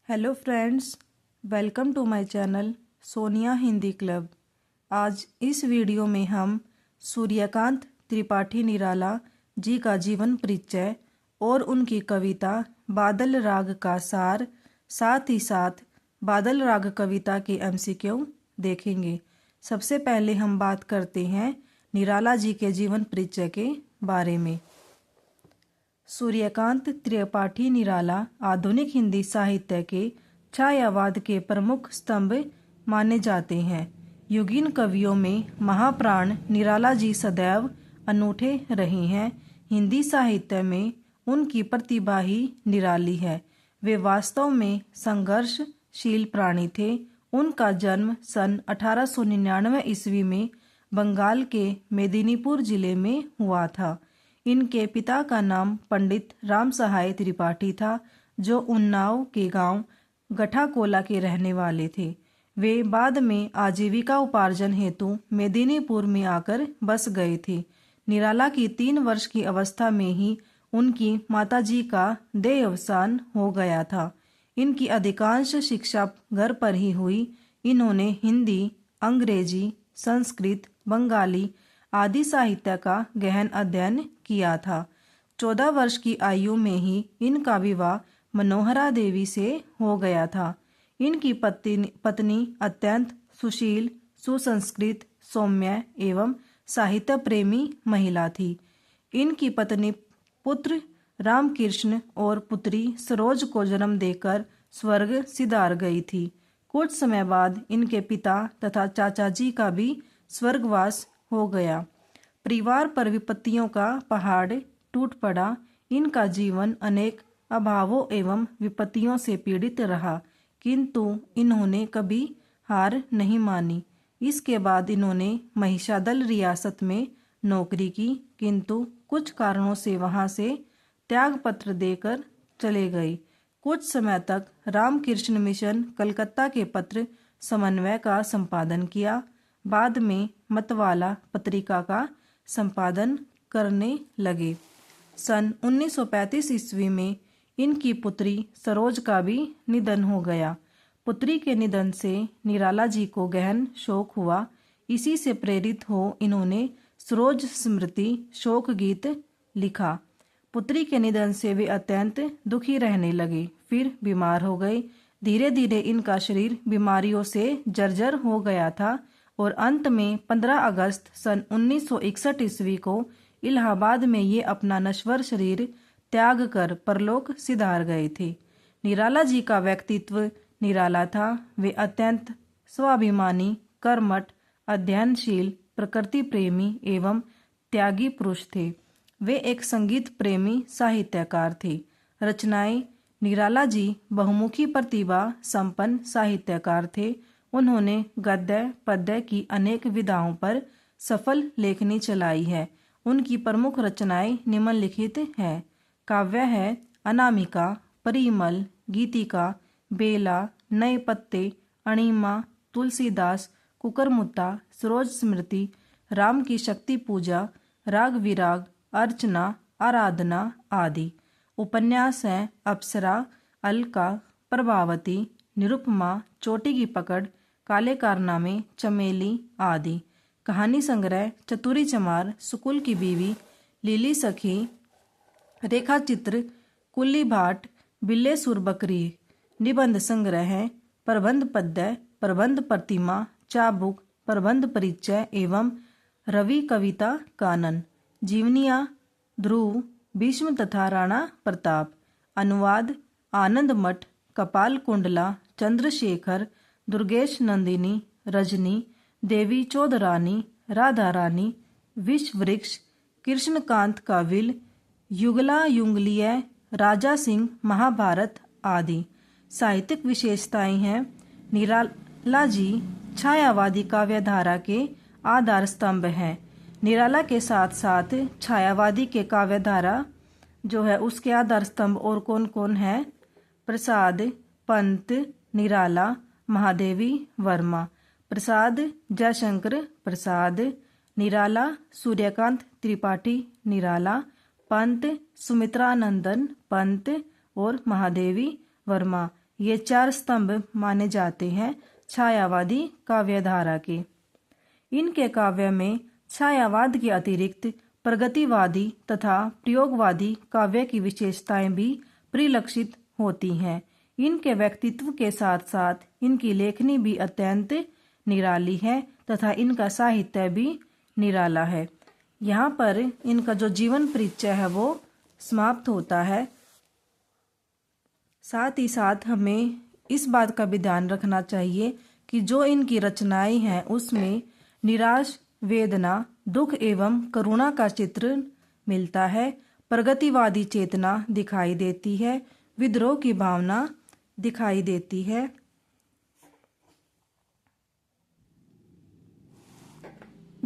Hello friends, welcome to my channel Sonia Hindi club. आज इस video में हम सूर्यकांत त्रिपाठी निराला जी का जीवन परिचय और उनकी कविता बादल राग का सार, साथ ही साथ बादल राग कविता के एमसीक्यू देखेंगे। सबसे पहले हम बात करते हैं निराला जी के जीवन परिचय के बारे में। सूर्यकांत त्रिपाठी निराला आधुनिक हिंदी साहित्य के छायावाद के प्रमुख स्तंभ माने जाते हैं। युगीन कवियों में महाप्राण निराला जी सदैव अनूठे रहे हैं। हिंदी साहित्य में उनकी प्रतिभा ही निराली है। वे वास्तव में संघर्षशील प्राणी थे। उनका जन्म सन 1899 ईस्वी में बंगाल के मेदिनीपुर जिले में हुआ था। इनके पिता का नाम पंडित राम सहाय त्रिपाठी था, जो उन्नाव के गांव गठाकोला के रहने वाले थे। वे बाद में आजीविका उपार्जन हेतु मेदिनीपुर में आकर बस गए थे। निराला की 3 वर्ष की अवस्था में ही उनकी माताजी का देहावसान हो गया था। इनकी अधिकांश शिक्षा घर पर ही हुई। इन्होंने हिंदी, अंग्रेजी, संस्कृत, बंगाली आदि साहित्य का गहन अध्ययन किया था। 14 वर्ष की आयु में ही इनका विवाह मनोहरा देवी से हो गया था। इनकी पत्नी अत्यंत सुशील, सुसंस्कृत, सौम्य एवं साहित्य प्रेमी महिला थी। इनकी पत्नी पुत्र रामकृष्ण और पुत्री सरोज को जन्म देकर स्वर्ग सिधार गई थी। कुछ समय बाद इनके पिता तथा चाचा जी का भी स्वर्गवास हो गया। परिवार पर विपत्तियों का पहाड़ टूट पड़ा। इनका जीवन अनेक अभावों एवं विपत्तियों से पीड़ित रहा, किंतु इन्होंने कभी हार नहीं मानी। इसके बाद इन्होंने महिषादल रियासत में नौकरी की, किंतु कुछ कारणों से वहां से त्याग पत्र देकर चले गए। कुछ समय तक रामकृष्ण मिशन कलकत्ता के पत्र समन्वय का संपादन किया। बाद में मतवाला पत्रिका का संपादन करने लगे। सन 1935 ईस्वी में इनकी पुत्री सरोज का भी निधन हो गया। पुत्री के निधन से निराला जी को गहन शोक हुआ। इसी से प्रेरित हो इन्होंने सरोज स्मृति शोक गीत लिखा। पुत्री के निधन से वे अत्यंत दुखी रहने लगे, फिर बीमार हो गए। धीरे धीरे इनका शरीर बीमारियों से जर्जर हो गया था और अंत में 15 अगस्त सन 1961 ईस्वी को इलाहाबाद में ये अपना नश्वर शरीर त्याग कर परलोक सिधार गए थे। निराला जी का व्यक्तित्व निराला था। वे अत्यंत स्वाभिमानी, कर्मठ, अध्ययनशील, प्रकृति प्रेमी एवं त्यागी पुरुष थे। वे एक संगीत प्रेमी साहित्यकार थे। रचनाएं निराला जी बहुमुखी प्रतिभा संपन्न साहित्यकार थे। उन्होंने गद्य पद्य की अनेक विधाओं पर सफल लेखनी चलाई है। उनकी प्रमुख रचनाएं निम्नलिखित है। काव्य है अनामिका, परिमल, गीतिका, बेला, नए पत्ते, अणिमा, तुलसीदास, कुकरमुत्ता, सरोज स्मृति, राम की शक्ति पूजा, राग विराग, अर्चना, आराधना आदि। उपन्यास हैं अप्सरा, अलका, प्रभावती, निरुपमा, चोटी की पकड़, काले कारनामे, चमेली आदि। कहानी संग्रह चतुरी चमार, सुकुल की बीवी, लीली सखी, रेखा चित्र, कुल्ली भाट, बिल्ले सुर बकरी। निबंध संग्रह है प्रबंध पद्य, प्रबंध प्रतिमा, चाबुक, प्रबंध परिचय एवं रवि कविता कानन। जीवनिया ध्रुव, भीष्म तथा राणा प्रताप। अनुवाद आनंद मठ, कपाल कुंडला, चंद्रशेखर, दुर्गेश नंदिनी, रजनी, देवी चौधरानी, राधा रानी, विष वृक्ष, कृष्णकांत काविल, युगला युंगलीय, राजा सिंह, महाभारत आदि। साहित्यिक विशेषताएं हैं निराला जी छायावादी काव्यधारा के आधार स्तंभ हैं। निराला के साथ साथ छायावादी के काव्यधारा जो है उसके आधार स्तंभ और कौन कौन है? प्रसाद, पंत, निराला, महादेवी वर्मा। प्रसाद जयशंकर प्रसाद, निराला सूर्यकांत त्रिपाठी निराला, पंत सुमित्रानंदन पंत और महादेवी वर्मा। ये 4 स्तंभ माने जाते हैं छायावादी काव्यधारा के। इनके काव्य में छायावाद के अतिरिक्त प्रगतिवादी तथा प्रयोगवादी काव्य की विशेषताएं भी परिलक्षित होती हैं। इनके व्यक्तित्व के साथ साथ इनकी लेखनी भी अत्यंत निराली है तथा इनका साहित्य भी निराला है। यहाँ पर इनका जो जीवन परिचय है वो समाप्त होता है। साथ ही साथ हमें इस बात का भी ध्यान रखना चाहिए कि जो इनकी रचनाएं हैं उसमें निराश, वेदना, दुख एवं करुणा का चित्र मिलता है। प्रगतिवादी चेतना दिखाई देती है, विद्रोह की भावना दिखाई देती है।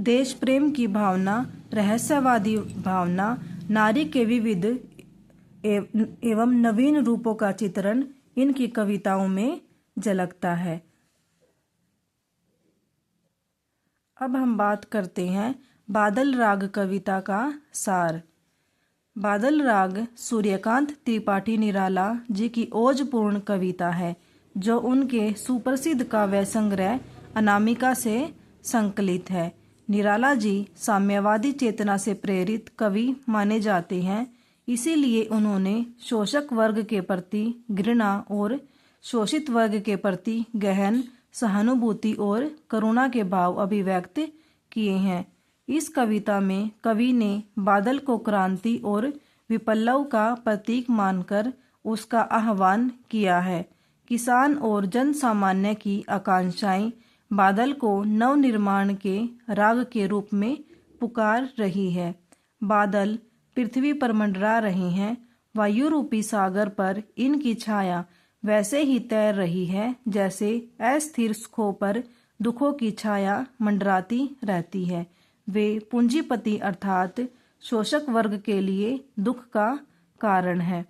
देश प्रेम की भावना, रहस्यवादी भावना, नारी के विविध एवं नवीन रूपों का चित्रण इनकी कविताओं में झलकता है। अब हम बात करते हैं बादल राग कविता का सार। बादल राग सूर्यकांत त्रिपाठी निराला जी की ओजपूर्ण कविता है, जो उनके सुप्रसिद्ध काव्य संग्रह अनामिका से संकलित है। निराला जी साम्यवादी चेतना से प्रेरित कवि माने जाते हैं, इसीलिए उन्होंने शोषक वर्ग के प्रति घृणा और शोषित वर्ग के प्रति गहन सहानुभूति और करुणा के भाव अभिव्यक्त किए हैं। इस कविता में कवि ने बादल को क्रांति और विप्लव का प्रतीक मानकर उसका आह्वान किया है। किसान और जन सामान्य की आकांक्षाएं बादल को नवनिर्माण के राग के रूप में पुकार रही है। बादल पृथ्वी पर मंडरा रहे हैं, वायु रूपी सागर पर इनकी छाया वैसे ही तैर रही है जैसे अस्थिर सुखों पर दुखों की छाया मंडराती रहती है। वे पूंजीपति अर्थात शोषक वर्ग के लिए दुख का कारण है।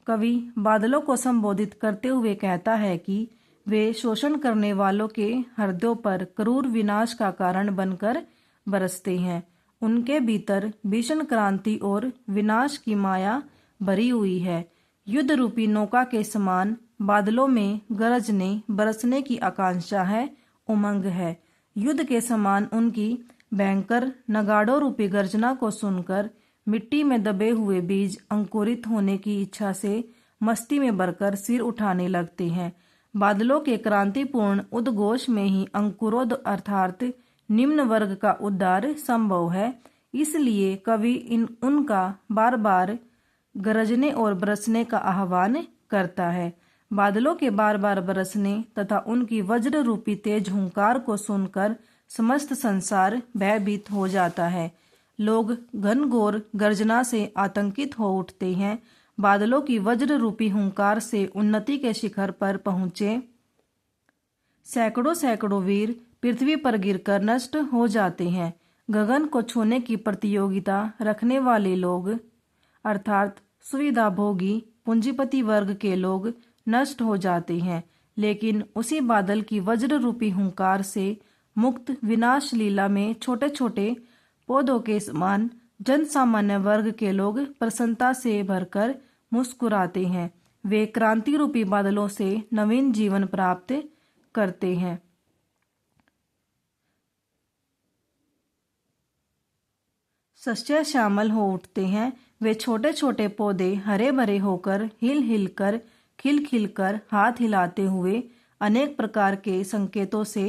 कवि बादलों को संबोधित करते हुए कहता है कि वे शोषण करने वालों के हृदयों पर क्रूर विनाश का कारण बनकर बरसते हैं। उनके भीतर भीषण क्रांति और विनाश की माया भरी हुई है। युद्ध रूपी नौका के समान बादलों में गरजने बरसने की आकांक्षा है, उमंग है। युद्ध के समान उनकी भयंकर नगाड़ों रूपी गर्जना को सुनकर मिट्टी में दबे हुए बीज अंकुरित होने की इच्छा से मस्ती में भरकर सिर उठाने लगते हैं। बादलों के क्रांतिपूर्ण उद्घोष में ही अंकुरोद अर्थात निम्न वर्ग का उद्धार संभव है। इसलिए कवि उनका बार बार गरजने और बरसने का आह्वान करता है। बादलों के बार बार बरसने तथा उनकी वज्र रूपी तेज हुंकार को सुनकर समस्त संसार भयभीत हो जाता है। लोग घनघोर गर्जना से आतंकित हो उठते हैं। बादलों की वज्र रूपी हुंकार से उन्नति के शिखर पर पहुंचे सैकड़ों सैकड़ों वीर पृथ्वी पर गिरकर नष्ट हो जाते हैं। गगन को छूने की प्रतियोगिता रखने वाले लोग अर्थात सुविधा भोगी पूंजीपति वर्ग के लोग नष्ट हो जाते हैं। लेकिन उसी बादल की वज्र रूपी हुंकार से मुक्त विनाश लीला में छोटे छोटे पौधों के समान जन सामान्य वर्ग के लोग प्रसन्नता से भरकर मुस्कुराते हैं। वे क्रांति रूपी बादलों से नवीन जीवन प्राप्त करते हैं। सस्या श्यामल हो उठते हैं। वे छोटे छोटे पौधे हरे भरे होकर हिल हिल कर खिल खिल कर हाथ हिलाते हुए अनेक प्रकार के संकेतों से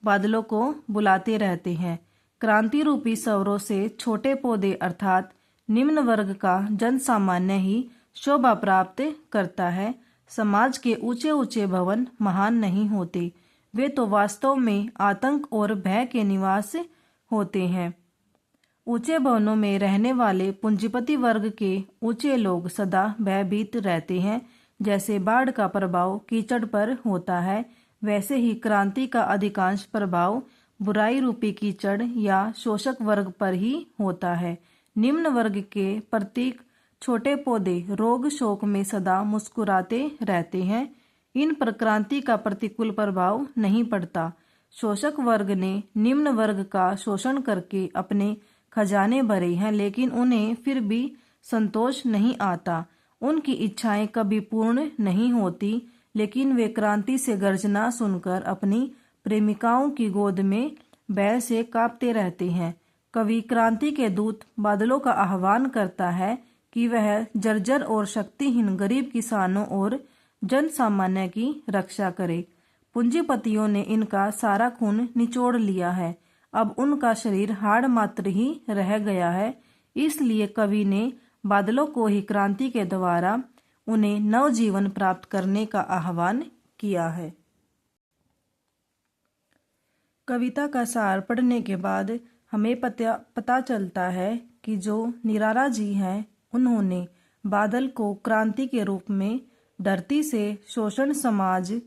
बादलों को बुलाते रहते हैं। क्रांति रूपी स्वरों से छोटे पौधे अर्थात निम्न वर्ग का जन सामान्य ही शोभा प्राप्त करता है। समाज के ऊंचे ऊंचे भवन महान नहीं होते, वे तो वास्तव में आतंक और भय के निवास होते हैं। ऊंचे भवनों में रहने वाले पूंजीपति वर्ग के ऊंचे लोग सदा भयभीत रहते हैं। जैसे बाढ़ का प्रभाव कीचड़ पर होता है, वैसे ही क्रांति का अधिकांश प्रभाव बुराई रूपी कीचड़ या शोषक वर्ग पर ही होता है। निम्न वर्ग के प्रतीक छोटे पौधे रोग शोक में सदा मुस्कुराते रहते हैं। इन पर क्रांति का प्रतिकूल प्रभाव नहीं पड़ता। शोषक वर्ग ने निम्न वर्ग का शोषण करके अपने खजाने भरे हैं, लेकिन उन्हें फिर भी संतोष नहीं आता। उनकी इच्छाएं कभी पूर्ण नहीं होती। लेकिन वे क्रांति से गर्जना सुनकर अपनी प्रेमिकाओं की गोद में भय से कांपते रहते हैं। कवि क्रांति के दूत बादलों का आह्वान करता है कि वह जर्जर और शक्तिहीन गरीब किसानों और जन सामान्य की रक्षा करे। पूंजीपतियों ने इनका सारा खून निचोड़ लिया है, अब उनका शरीर हाड़ मात्र ही रह गया है। इसलिए कवि ने बादलों को ही क्रांति के द्वारा उन्हें नवजीवन प्राप्त करने का आह्वान किया है। कविता का सार पढ़ने के बाद हमें पता चलता है कि जो निराला जी हैं, उन्होंने बादल को क्रांति के रूप में धरती से शोषण समाज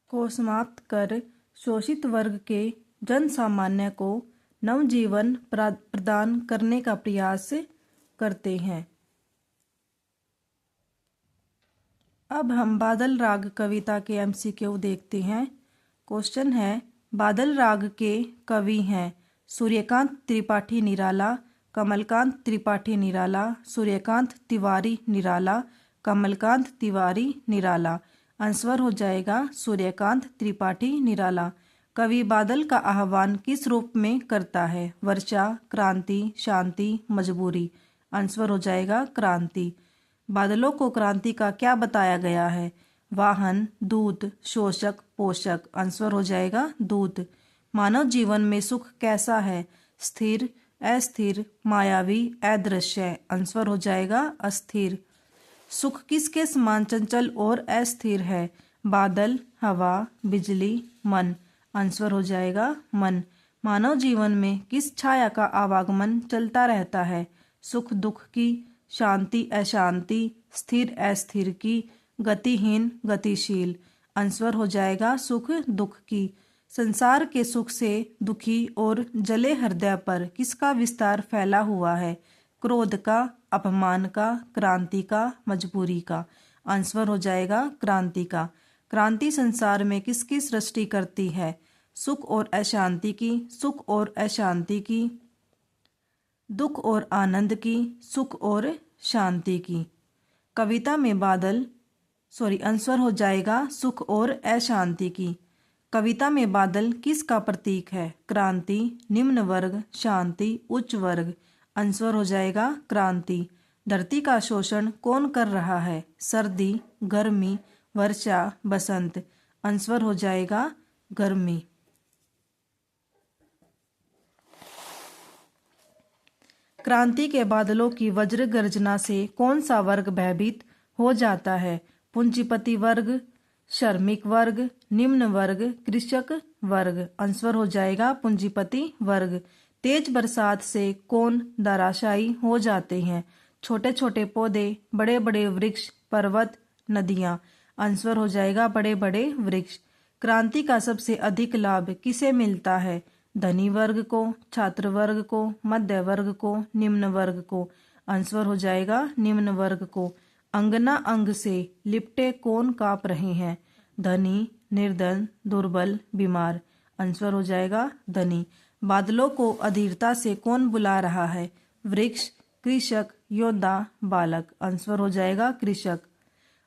को समाप्त कर शोषित वर्ग के जन सामान्य को नवजीवन प्रदान करने का प्रयास करते हैं। अब हम बादल राग कविता के MCQ देखते हैं। क्वेश्चन है, बादल राग के कवि हैं सूर्यकांत त्रिपाठी निराला, कमलकांत त्रिपाठी निराला, सूर्यकांत तिवारी निराला, कमलकांत तिवारी निराला। आंसर हो जाएगा सूर्यकांत त्रिपाठी निराला। कवि बादल का आह्वान किस रूप में करता है? वर्षा, क्रांति, शांति, मजबूरी। आंसर हो जाएगा क्रांति। बादलों को क्रांति का क्या बताया गया है? वाहन, दूत, शोषक, पोषक। आंसर हो जाएगा दूत। मानव जीवन में सुख कैसा है? स्थिर, अस्थिर, मायावी, अदृश्य। आंसर हो जाएगा अस्थिर। सुख किसके समान चंचल और अस्थिर है? बादल, हवा, बिजली, मन। आंसर हो जाएगा मन। मानव जीवन में किस छाया का आवागमन चलता रहता है? सुख दुख की, शांति अशांति, स्थिर अस्थिर की, गतिहीन गतिशील। आंसर हो जाएगा सुख दुख की। संसार के सुख से दुखी और जले हृदय पर किसका विस्तार फैला हुआ है? क्रोध का, अपमान का, क्रांति का, मजबूरी का। आंसर हो जाएगा क्रांति का। क्रांति संसार में किसकी सृष्टि करती है? सुख और अशांति की, सुख और अशांति की, दुख और आनंद की, सुख और शांति की। कविता में बादल आंसर हो जाएगा सुख और अशांति की। कविता में बादल किसका प्रतीक है? क्रांति, निम्न वर्ग, शांति, उच्च वर्ग। आंसर हो जाएगा क्रांति। धरती का शोषण कौन कर रहा है? सर्दी, गर्मी, वर्षा, बसंत। आंसर हो जाएगा गर्मी। क्रांति के बादलों की वज्र गर्जना से कौन सा वर्ग भयभीत हो जाता है? पूंजीपति वर्ग, श्रमिक वर्ग, निम्न वर्ग, कृषक वर्ग। आंसर हो जाएगा पूंजीपति वर्ग। तेज बरसात से कौन धराशायी हो जाते हैं? छोटे छोटे पौधे, बड़े बड़े वृक्ष, पर्वत, नदियां। आंसर हो जाएगा बड़े बड़े वृक्ष। क्रांति का सबसे अधिक लाभ किसे मिलता है? धनी वर्ग को, छात्र वर्ग को, मध्य वर्ग को, निम्न वर्ग को। आंसर हो जाएगा निम्न वर्ग को। अंगना अंग से लिपटे कौन कांप रहे हैं? धनी, निर्धन, दुर्बल, बीमार। आंसर हो जाएगा धनी। बादलों को अधीरता से कौन बुला रहा है? वृक्ष, कृषक, योद्धा, बालक। आंसर हो जाएगा कृषक।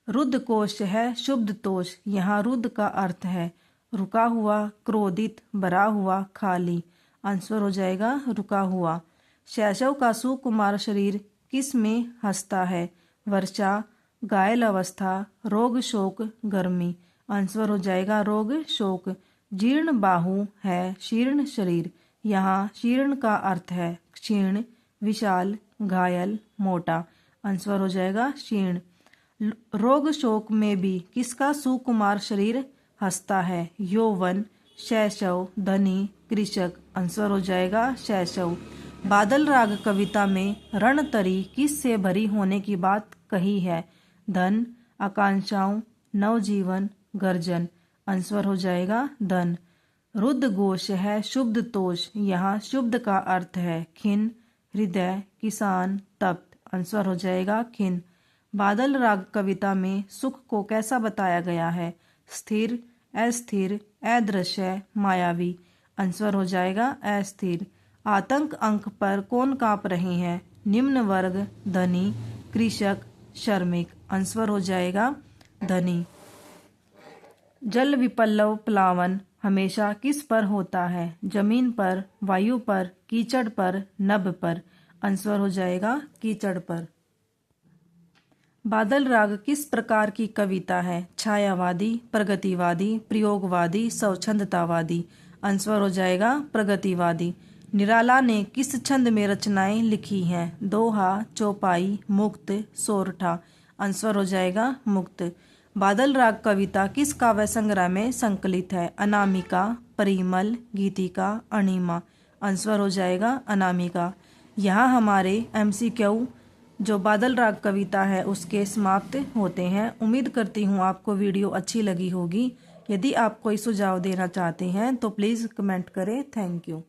रुद्ध कोश है शुद्ध तोष। यहाँ रुद्ध का अर्थ है रुका हुआ, क्रोधित, भरा हुआ, खाली। आंसर हो जाएगा रुका हुआ। शैशव का सुकुमार शरीर किस में हंसता है? वर्षा, घायल अवस्था, रोग शोक, गर्मी। आंसर हो जाएगा रोग शोक। जीर्ण बाहु है शीर्ण शरीर। यहाँ शीर्ण का अर्थ है क्षीण, विशाल, घायल, मोटा। आंसर हो जाएगा क्षीण। रोग शोक में भी किसका सुकुमार शरीर हंसता है? यौवन, शैशव, धनी, कृषक। आंसर हो जाएगा शैशव। बादल राग कविता में रणतरी किस से भरी होने की बात कही है? धन, आकांक्षाओं, नवजीवन, गर्जन। आंसर हो जाएगा धन। रुद्ध घोष है शुद्ध तोष। यहाँ शुद्ध का अर्थ है खिन, हृदय, किसान, तप्त। आंसर हो जाएगा खिन। बादल राग कविता में सुख को कैसा बताया गया है? स्थिर, अस्थिर, अदृश्य, मायावी। आंसर हो जाएगा अस्थिर। आतंक अंक पर कौन कांप रहे हैं? निम्न वर्ग, धनी, कृषक, श्रमिक। आंसर हो जाएगा धनी। जल विप्लव प्लावन हमेशा किस पर होता है? जमीन पर, वायु पर, कीचड़ पर, नभ पर। आंसर हो जाएगा कीचड़ पर। बादल राग किस प्रकार की कविता है? छायावादी, प्रगतिवादी, प्रयोगवादी, स्वच्छंदतावादी। आंसर हो जाएगा प्रगतिवादी। निराला ने किस छंद में रचनाएं लिखी हैं? दोहा, चौपाई, मुक्त, सोरठा। आंसर हो जाएगा मुक्त। बादल राग कविता किस काव्य संग्रह में संकलित है? अनामिका, परिमल, गीतिका, अणिमा। आंसर हो जाएगा अनामिका। यहाँ हमारे MCQ जो बादल राग कविता है उसके समाप्त होते हैं। उम्मीद करती हूँ आपको वीडियो अच्छी लगी होगी। यदि आप कोई सुझाव देना चाहते हैं तो प्लीज़ कमेंट करें। Thank you.